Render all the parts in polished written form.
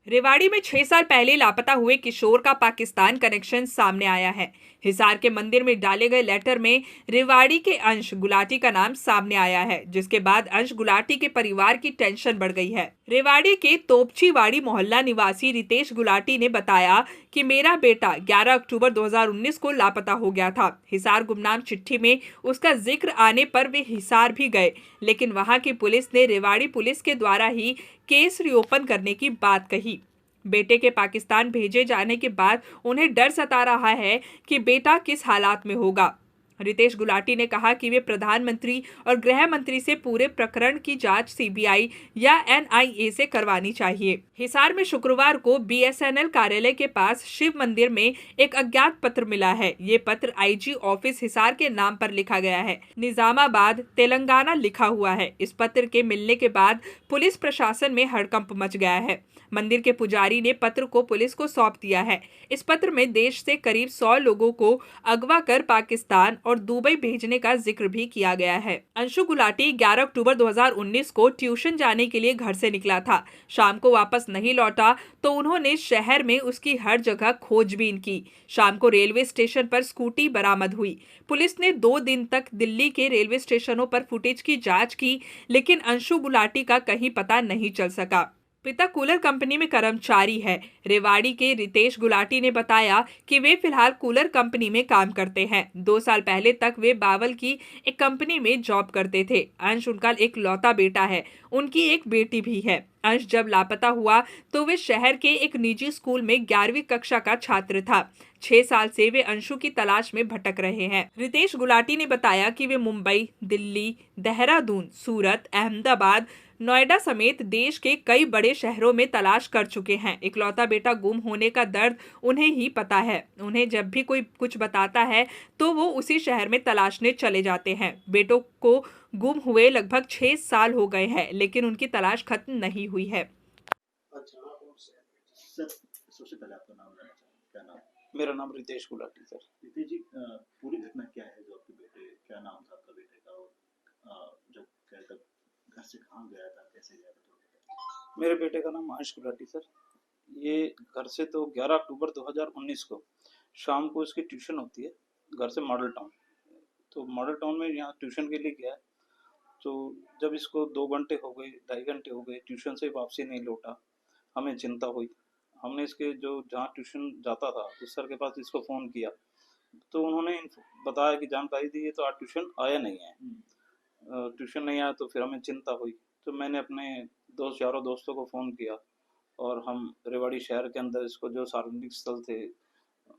रेवाड़ी में 6 साल पहले लापता हुए किशोर का पाकिस्तान कनेक्शन सामने आया है। हिसार के मंदिर में डाले गए लेटर में रेवाड़ी के अंश गुलाटी का नाम सामने आया है, जिसके बाद अंश गुलाटी के परिवार की टेंशन बढ़ गई है। रेवाड़ी के तोपचीवाड़ी मोहल्ला निवासी रितेश गुलाटी ने बताया कि मेरा बेटा 11 अक्टूबर 2019 को लापता हो गया था। हिसार गुमनाम चिट्ठी में उसका जिक्र आने पर वे हिसार भी गए, लेकिन वहां की पुलिस ने रेवाड़ी पुलिस के द्वारा ही केस रिओपन करने की बात कही। बेटे के पाकिस्तान भेजे जाने के बाद उन्हें डर सता रहा है कि बेटा किस हालात में होगा। रितेश गुलाटी ने कहा कि वे प्रधानमंत्री और गृह मंत्री से पूरे प्रकरण की जांच सीबीआई या एनआईए से करवानी चाहिए। हिसार में शुक्रवार को बीएसएनएल कार्यालय के पास शिव मंदिर में एक अज्ञात पत्र मिला है। ये पत्र आईजी ऑफिस हिसार के नाम पर लिखा गया है, निजामाबाद तेलंगाना लिखा हुआ है। इस पत्र के मिलने के बाद पुलिस प्रशासन में हड़कंप मच गया है। मंदिर के पुजारी ने पत्र को पुलिस को सौंप दिया है। इस पत्र में देश से करीब 100 लोगों को अगवा कर पाकिस्तान और दुबई भेजने का जिक्र भी किया गया है। अंशु गुलाटी 11 अक्टूबर 2019 को ट्यूशन जाने के लिए घर से निकला था। शाम को वापस नहीं लौटा तो उन्होंने शहर में उसकी हर जगह खोजबीन की। शाम को रेलवे स्टेशन पर स्कूटी बरामद हुई। पुलिस ने 2 दिन तक दिल्ली के रेलवे स्टेशनों पर फुटेज की जांच की, लेकिन अंशु गुलाटी का कहीं पता नहीं चल सका। पिता कूलर कंपनी में कर्मचारी है। रेवाड़ी के रितेश गुलाटी ने बताया कि वे फिलहाल कूलर कंपनी में काम करते हैं। 2 साल पहले तक वे बावल की एक कंपनी में जॉब करते थे। अंश उनका एक लौता बेटा है। उनकी एक बेटी भी है। अंश जब लापता हुआ तो वे शहर के एक निजी स्कूल में 11वीं कक्षा का छात्र था। 6 साल से वे अंशु की तलाश में भटक रहे हैं। रितेश गुलाटी ने बताया कि वे मुंबई, दिल्ली, देहरादून, सूरत, अहमदाबाद, नोएडा समेत देश के कई बड़े शहरों में तलाश कर चुके हैं। इकलौता बेटा गुम होने का दर्द उन्हें ही पता है। उन्हें जब भी कोई कुछ बताता है तो वो उसी शहर में तलाशने चले जाते हैं। बेटों को गुम हुए लगभग 6 साल हो गए हैं, लेकिन उनकी तलाश खत्म नहीं हुई है। अच्छा सर, सबसे पहले आपका नाम लेना चाहूँगा, क्या नाम? मेरा नाम रितेश गुलाटी सर। रितेश जी, पूरी घटना क्या है जो आपके बेटे, क्या नाम था आपका बेटे का, और जब क्या तब घर से कहाँ गया था, कैसे गया था, तो बताइए। मेरे बेटे का नाम अंश गुलाटी सर। ये घर से तो 11 अक्टूबर 2019 को शाम को इसकी ट्यूशन होती है घर से मॉडल टाउन। तो मॉडल टाउन में यहाँ ट्यूशन के लिए गया। तो जब इसको 2 घंटे हो गए, 2.5 घंटे हो गए, ट्यूशन से वापसी नहीं लौटा, हमें चिंता हुई। हमने इसके जो जहाँ ट्यूशन जाता था उस सर के पास इसको फ़ोन किया, तो उन्होंने बताया कि जानकारी दी है तो आज ट्यूशन आया नहीं है। ट्यूशन नहीं आया तो फिर हमें चिंता हुई। तो मैंने अपने यारों दोस्तों को फ़ोन किया और हम रेवाड़ी शहर के अंदर इसको जो सार्वजनिक स्थल थे,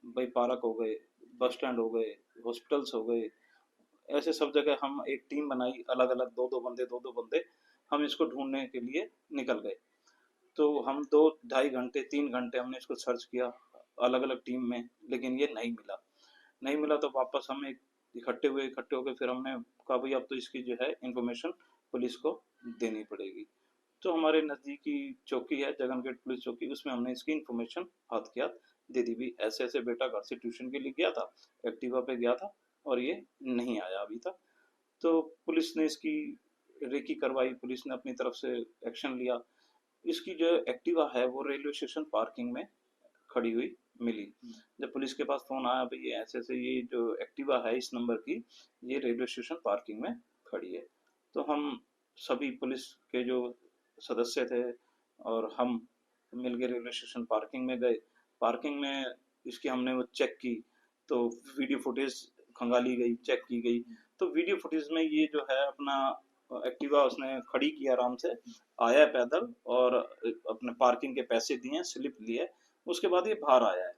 भाई पार्क हो गए, बस स्टैंड हो गए, हॉस्पिटल्स हो गए, ऐसे सब जगह हम एक टीम बनाई, अलग अलग दो दो बंदे हम इसको ढूंढने के लिए निकल गए। तो हम 2 ढाई घंटे 3 घंटे हमने इसको सर्च किया अलग अलग टीम में, लेकिन ये नहीं मिला। तो वापस हम इकट्ठे होकर फिर हमने कहा भाई अब तो इसकी जो है इंफॉर्मेशन पुलिस को देनी पड़ेगी। तो हमारे नज़दीकी चौकी है जगनगेट पुलिस चौकी, उसमें हमने इसकी इंफॉर्मेशन हाथ के हाथ दे दी भी ऐसे ऐसे बेटा घर से ट्यूशन के लिए गया था, एक्टिवा पे गया था और ये नहीं आया अभी तक। तो पुलिस ने इसकी रेकी करवाई, पुलिस ने अपनी तरफ से एक्शन लिया। इसकी जो एक्टिवा है वो रेलवे स्टेशन पार्किंग में खड़ी हुई मिली। जब पुलिस के पास फोन आया भाई ऐसे ऐसे ये जो एक्टिवा है इस नंबर की, ये रेलवे स्टेशन पार्किंग में खड़ी है। तो हम सभी पुलिस के जो सदस्य थे और हम मिलकर रेलवे स्टेशन पार्किंग में गए। पार्किंग में इसकी हमने वो चेक की, तो वीडियो फुटेज खंगाली गई, चेक की गई। तो वीडियो फुटेज में ये जो है अपना एक्टिवा उसने खड़ी की आराम से, आया पैदल और अपने पार्किंग के पैसे दिए, स्लिप लिए, उसके बाद ये बाहर आया है।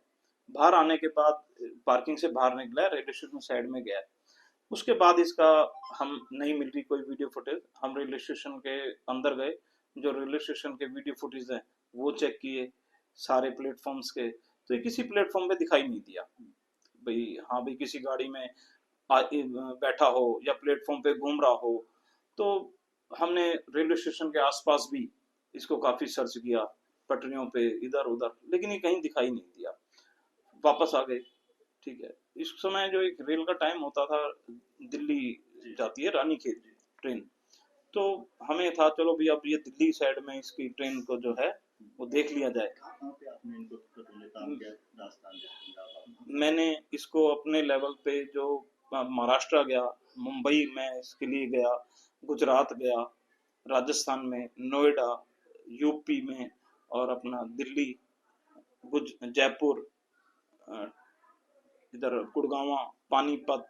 बाहर आने के बाद पार्किंग से बाहर निकला है, रेलवे स्टेशन साइड में गया है। उसके बाद इसका हम नहीं मिल रही कोई वीडियो फुटेज। हम रेलवे स्टेशन के अंदर गए, जो रेलवे स्टेशन के वीडियो फुटेज हैं वो चेक किए सारे प्लेटफॉर्म्स के, तो ये किसी प्लेटफॉर्म पे दिखाई नहीं दिया भाई। हाँ भाई किसी गाड़ी में बैठा हो या प्लेटफॉर्म पे घूम रहा हो। तो हमने रेलवे स्टेशन के आसपास भी इसको काफी सर्च किया, पटरियों पे इधर उधर, लेकिन ये कहीं दिखाई नहीं दिया। वापस आ गए। ठीक है, इस समय जो एक रेल का टाइम होता था, दिल्ली जाती है रानीखेत ट्रेन, तो हमें था चलो भी अब ये दिल्ली साइड में इसकी ट्रेन को जो है वो देख लिया जाए। कहाँ पे आपने इनको तुमने काम किया, राजस्थान जैसे पंजाब आप? मैंने इसको अपने लेवल पे जो महाराष्ट्र गया, मुंबई में इसके लिए गया, गुजरात गया, राजस्थान में नोएडा, यूपी में, और अपना दिल्ली, जयपुर, अ, इधर गुड़गांव, पानीपत,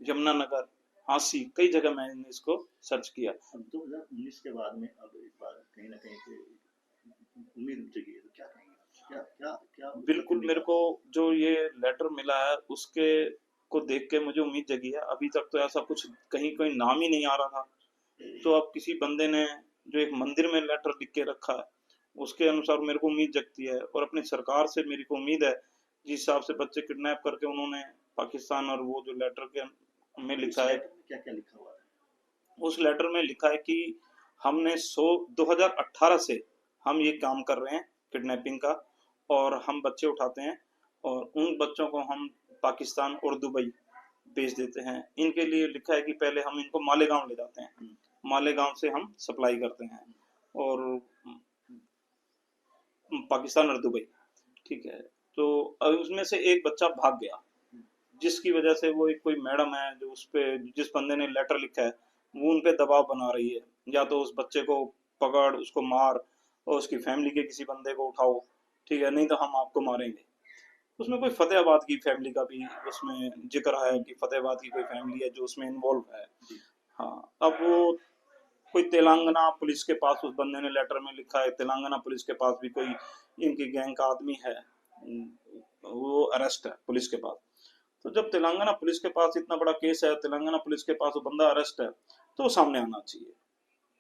यमुनानगर, झांसी, कई जगह मैंने इसको सर्च किया। अब 2019 के बाद में अब इस बार कहीं ना कहीं से उम्मीद जगी है, तो क्या कहेंगे? क्या क्या क्या बिल्कुल, मेरे को जो ये लेटर मिला है उसके को देख के मुझे उम्मीद जगी है। अभी तक तो ऐसा कुछ कहीं कोई नाम ही नहीं आ रहा था, तो अब किसी बंदे ने जो एक मंदिर में लेटर लिख के रखा है, उसके अनुसार मेरे को उम्मीद जगती है। और अपनी सरकार से मेरी को उम्मीद है, जिस हिसाब से बच्चे किडनैप करके उन्होंने पाकिस्तान, और वो जो लेटर के में लिखा है, क्या क्या लिखा हुआ है? उस लेटर में लिखा है कि हमने 2018 से हम ये काम कर रहे हैं किडनैपिंग का, और हम बच्चे उठाते हैं और उन बच्चों को हम पाकिस्तान और दुबई भेज देते हैं। इनके लिए लिखा है कि पहले हम इनको मालेगांव ले जाते हैं, मालेगांव से हम सप्लाई करते हैं, और पाकिस्तान और दुबई, ठीक है। तो अब उसमें से एक बच्चा भाग गया, जिसकी वजह से वो एक कोई मैडम है जो उस पे, जिस बंदे ने लेटर लिखा है, वो उन पे दबाव बना रही है, या तो उस बच्चे को पकड़, उसको मार, और उसकी फैमिली के किसी बंदे को उठाओ, ठीक है, नहीं तो हम आपको मारेंगे। उसमें कोई फतेहाबाद की फैमिली का भी उसमें जिक्र है कि फतेहाबाद की कोई फैमिली है जो उसमें इन्वॉल्व है। हाँ, अब वो कोई तेलंगाना पुलिस के पास उस बंदे ने लेटर में लिखा है, तेलंगाना पुलिस के पास भी कोई इनकी गैंग का आदमी है, वो अरेस्ट है पुलिस के पास। तो जब तेलंगाना पुलिस के पास इतना बड़ा केस है, तेलंगाना पुलिस के पास वो बंदा अरेस्ट है, तो सामने आना चाहिए,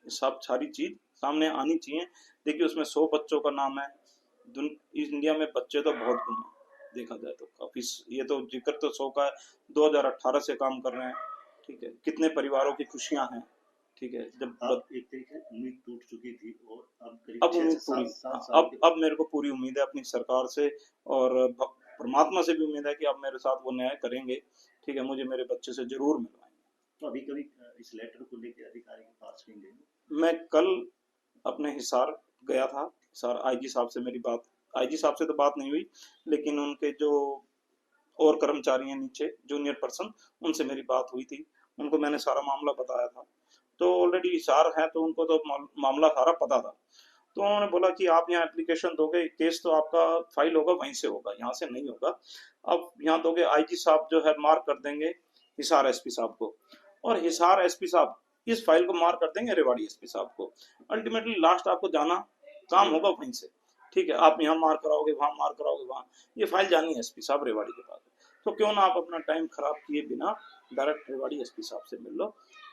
सब सारी चीज सामने आनी चाहिए। देखिए, उसमें 100 बच्चों का नाम है। इंडिया में बच्चे तो बहुत कम है, देखा जाए तो काफी, ये तो जिक्र तो 100 का है, 2018 से काम कर रहे हैं, ठीक है। कितने परिवारों की खुशियां हैं, ठीक है। जब एक तरीके से उम्मीद टूट चुकी थी, और अब करीब अब उम्मीद पूरी, अब मेरे को पूरी उम्मीद है अपनी सरकार से, और परमात्मा से भी उम्मीद है कि अब मेरे साथ वो न्याय करेंगे, ठीक है, मुझे मेरे बच्चे से जरूर मिलवाएंगे। तो अभी कभी इस लेटर को लेकर अधिकारी के पास कहीं गए? मैं कल अपने हिसार गया था, हिसार आईजी साहब से मेरी बात, आईजी साहब से तो बात नहीं हुई, लेकिन उनके जो और कर्मचारी हैं नीचे, जूनियर पर्सन, उनसे मेरी बात हुई थी। उनको मैंने सारा मामला बताया था, तो ऑलरेडी हिसार है तो उनको तो मामला सारा पता था। तो उन्होंने बोला कि आप यहाँ एप्लीकेशन दोगे, केस तो आपका फाइल होगा वहीं से होगा, यहाँ से नहीं होगा। अब यहाँ दोगे, आईजी साहब जो है मार्क कर देंगे हिसार एसपी साहब को, और हिसार एसपी साहब इस फाइल को मार्क कर देंगे रेवाड़ी एसपी साहब को। अल्टीमेटली लास्ट आपको जाना काम होगा वहीं से, ठीक है। आप यहाँ मार कराओगे, वहां मार कराओगे, वहां, ये फाइल जानी है एसपी साहब रेवाड़ी के पास। तो क्यों ना आप अपना टाइम खराब किए बिना डायरेक्ट रेवाड़ी एसपी साहब से मिल लो,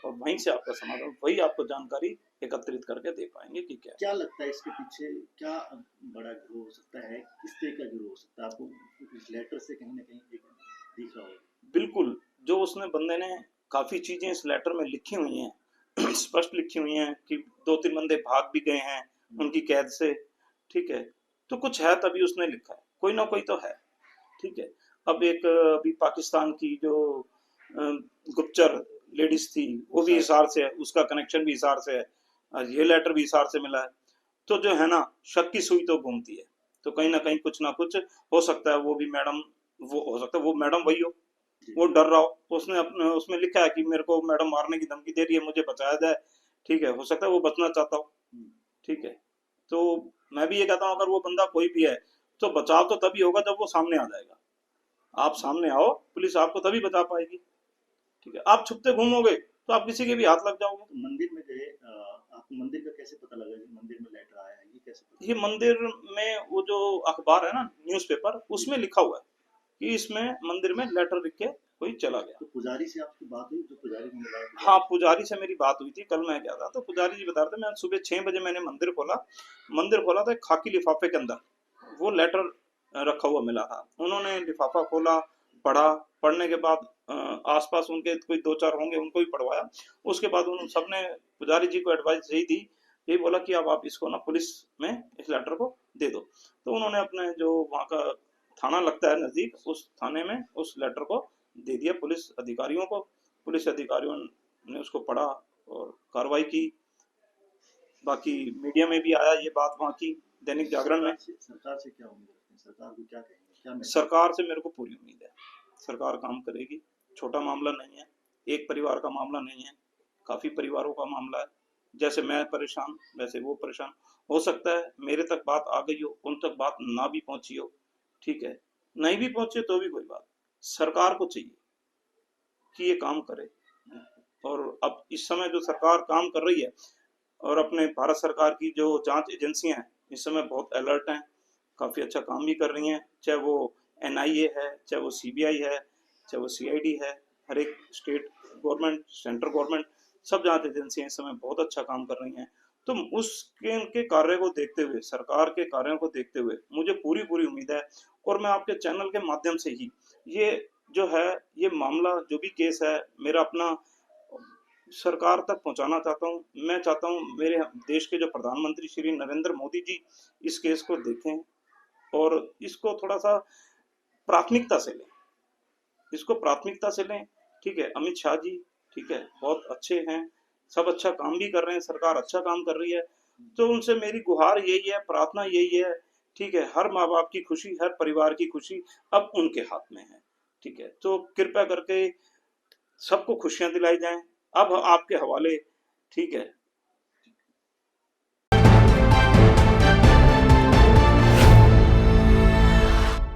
और वहीं से आपका समाधान, वही आपको जानकारी एकत्रित करके दे पाएंगे कि क्या लगता है इसके पीछे क्या बड़ा गिरोह हो सकता है, किस तरह का गिरोह हो सकता है? आपको इस लेटर से कहीं ना कहीं दिख रहा होगा। बिल्कुल, जो उसने बंदे ने काफी चीजें इस लेटर में लिखी हुई हैं, स्पष्ट लिखी हुई हैं कि 2-3 बंदे भाग भी गए हैं उनकी कैद से, ठीक है। तो कुछ है तभी उसने लिखा है, कोई ना कोई तो है, ठीक है। अब एक अभी पाकिस्तान की जो गुप्तचर लेडीज थी, वो भी हिसार से है, उसका कनेक्शन भी हिसार से है, ये लेटर भी हिसार से मिला है। तो जो है ना, शक की सुई तो घूमती है, तो कहीं ना कहीं कुछ ना कुछ हो सकता है। वो भी मैडम, वो हो सकता है वो मैडम वही हो, वो डर रहा हो, उसने अपने उसमें लिखा है कि मेरे को मैडम मारने की धमकी दे रही है, मुझे बचाया जाए, ठीक है। हो सकता है वो बचना चाहता हो, ठीक है। तो मैं भी ये कहता हूँ, अगर वो बंदा कोई भी है, तो बचाव तो तभी होगा जब वो सामने आ जाएगा। आप सामने आओ, पुलिस आपको तभी बचा पाएगी, ठीक है। आप छुपते घूमोगे तो आप किसी के भी हाथ लग जाओगे। तो मंदिर में गए, आपको मंदिर का कैसे पता लगा कि मंदिर में लेटर आया है? ये कैसे पता? ये मंदिर में वो जो अखबार है ना, न्यूज़पेपर, उसमें लिखा हुआ है कि इसमें मंदिर में लेटर लिख के कोई चला गया। तो पुजारी से आपकी बात हुई? जो पुजारी ने बताया? हाँ, पुजारी से मेरी बात हुई थी, कल मैं गया था, तो पुजारी जी बता रहे थे, मैं सुबह 6 बजे मैंने मंदिर खोला था, खाकी लिफाफे के अंदर वो लेटर रखा हुआ मिला था। उन्होंने लिफाफा खोला, पढ़ा, पढ़ने के बाद आसपास उनके कोई 2-4 होंगे, उनको भी पढ़वाया। उसके बाद उन सबने पुजारी जी को एडवाइस यही दी, यही बोला कि अब आप इसको ना पुलिस में इस लेटर को दे दो। तो उन्होंने अपने जो वहाँ का थाना लगता है नजदीक, उस थाने में उस लेटर को दे दिया पुलिस अधिकारियों को। पुलिस अधिकारियों ने उसको पढ़ा और कार्रवाई की। बाकी मीडिया में भी आया ये बात, वहाँ की दैनिक जागरण में। सरकार से क्या उम्मीद रखते हैं, सरकार को क्या कहेंगे, क्या मैसेज? सरकार से मेरे को पूरी उम्मीद है, सरकार काम करेगी। छोटा मामला नहीं है, एक परिवार का मामला नहीं है, काफी परिवारों का मामला है। जैसे मैं परेशान वैसे वो परेशान। हो सकता है मेरे तक बात आ गई हो, उन तक बात ना भी पहुंची हो, ठीक है, नहीं भी पहुंचे तो भी कोई बात। सरकार को चाहिए कि ये काम करे, और अब इस समय जो सरकार काम कर रही है, और अपने भारत सरकार की जो जांच एजेंसियां हैं इस समय बहुत अलर्ट हैं, काफी अच्छा काम भी कर रही हैं, चाहे वो एनआईए है, चाहे वो सीबीआई है, चाहे वो सीआईडी है। हर एक स्टेट गवर्नमेंट, सेंट्रल गवर्नमेंट, सब जांच एजेंसियां इस समय बहुत अच्छा काम कर रही हैं। तो उसके उनके कार्य को देखते हुए, सरकार के कार्यों को देखते हुए मुझे पूरी पूरी उम्मीद है। और मैं आपके चैनल के माध्यम से ही ये जो है, ये मामला जो भी केस है मेरा अपना सरकार तक पहुंचाना चाहता हूं। मैं चाहता हूं मेरे देश के जो प्रधानमंत्री श्री नरेंद्र मोदी जी इस केस को देखें और इसको थोड़ा सा प्राथमिकता से लें, इसको प्राथमिकता से लें, ठीक है। अमित शाह जी, ठीक है, बहुत अच्छे हैं, सब अच्छा काम भी कर रहे हैं, सरकार अच्छा काम कर रही है। तो उनसे मेरी गुहार यही है, प्रार्थना यही है, ठीक है। हर माँ बाप की खुशी, हर परिवार की खुशी अब उनके हाथ में है, ठीक है। तो कृपया करके सबको खुशियां दिलाई जाएं। अब आपके हवाले, ठीक है,